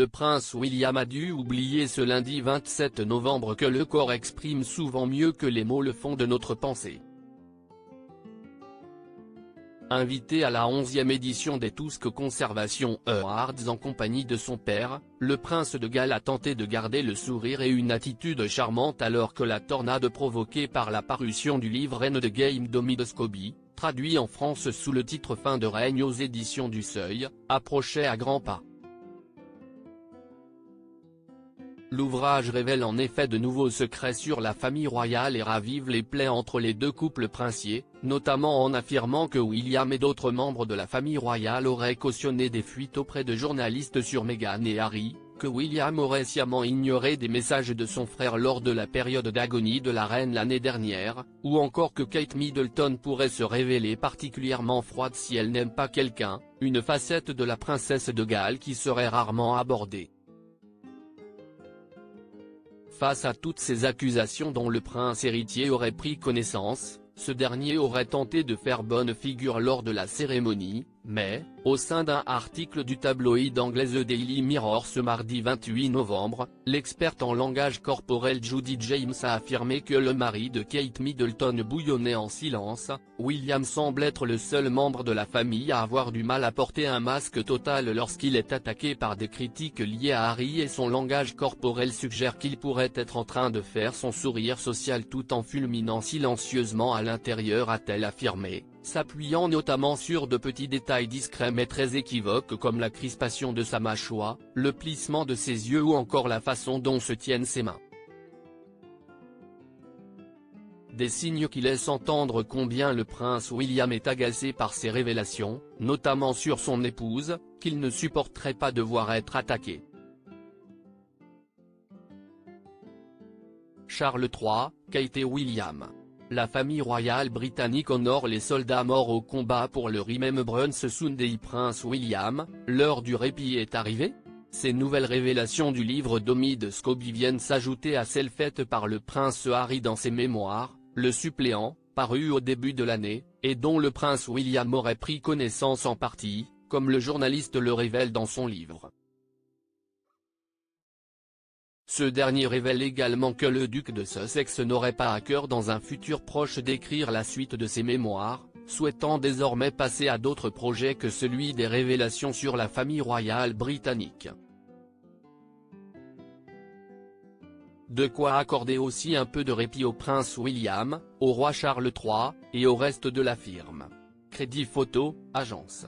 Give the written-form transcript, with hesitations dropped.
Le prince William a dû oublier ce lundi 27 novembre que le corps exprime souvent mieux que les mots le font de notre pensée. Invité à la 11e édition des Tusk Conservation Awards en compagnie de son père, le prince de Galles a tenté de garder le sourire et une attitude charmante alors que la tornade provoquée par la parution du livre End Game d'Omid Scobie, traduit en France sous le titre Fin de règne aux éditions du Seuil, approchait à grands pas. L'ouvrage révèle en effet de nouveaux secrets sur la famille royale et ravive les plaies entre les deux couples princiers, notamment en affirmant que William et d'autres membres de la famille royale auraient cautionné des fuites auprès de journalistes sur Meghan et Harry, que William aurait sciemment ignoré des messages de son frère lors de la période d'agonie de la reine l'année dernière, ou encore que Kate Middleton pourrait se révéler particulièrement froide si elle n'aime pas quelqu'un, une facette de la princesse de Galles qui serait rarement abordée. Face à toutes ces accusations dont le prince héritier aurait pris connaissance, ce dernier aurait tenté de faire bonne figure lors de la cérémonie, mais, au sein d'un article du tabloïd anglais The Daily Mirror ce mardi 28 novembre, l'experte en langage corporel Judy James a affirmé que le mari de Kate Middleton bouillonnait en silence. William semble être le seul membre de la famille à avoir du mal à porter un masque total lorsqu'il est attaqué par des critiques liées à Harry et son langage corporel suggère qu'il pourrait être en train de faire son sourire social tout en fulminant silencieusement à l'intérieur, a-t-elle affirmé, s'appuyant notamment sur de petits détails discrets mais très équivoques comme la crispation de sa mâchoire, le plissement de ses yeux ou encore la façon dont se tiennent ses mains. Des signes qui laissent entendre combien le prince William est agacé par ces révélations, notamment sur son épouse, qu'il ne supporterait pas de voir être attaqué. Charles III, Kate et William. La famille royale britannique honore les soldats morts au combat pour le Remembrance Sunday. Prince William, l'heure du répit est arrivée ? Ces nouvelles révélations du livre d'Omid Scobie viennent s'ajouter à celles faites par le prince Harry dans ses mémoires, le suppléant, paru au début de l'année, et dont le prince William aurait pris connaissance en partie, comme le journaliste le révèle dans son livre. Ce dernier révèle également que le duc de Sussex n'aurait pas à cœur dans un futur proche d'écrire la suite de ses mémoires, souhaitant désormais passer à d'autres projets que celui des révélations sur la famille royale britannique. De quoi accorder aussi un peu de répit au prince William, au roi Charles III, et au reste de la firme. Crédit Photo, agence.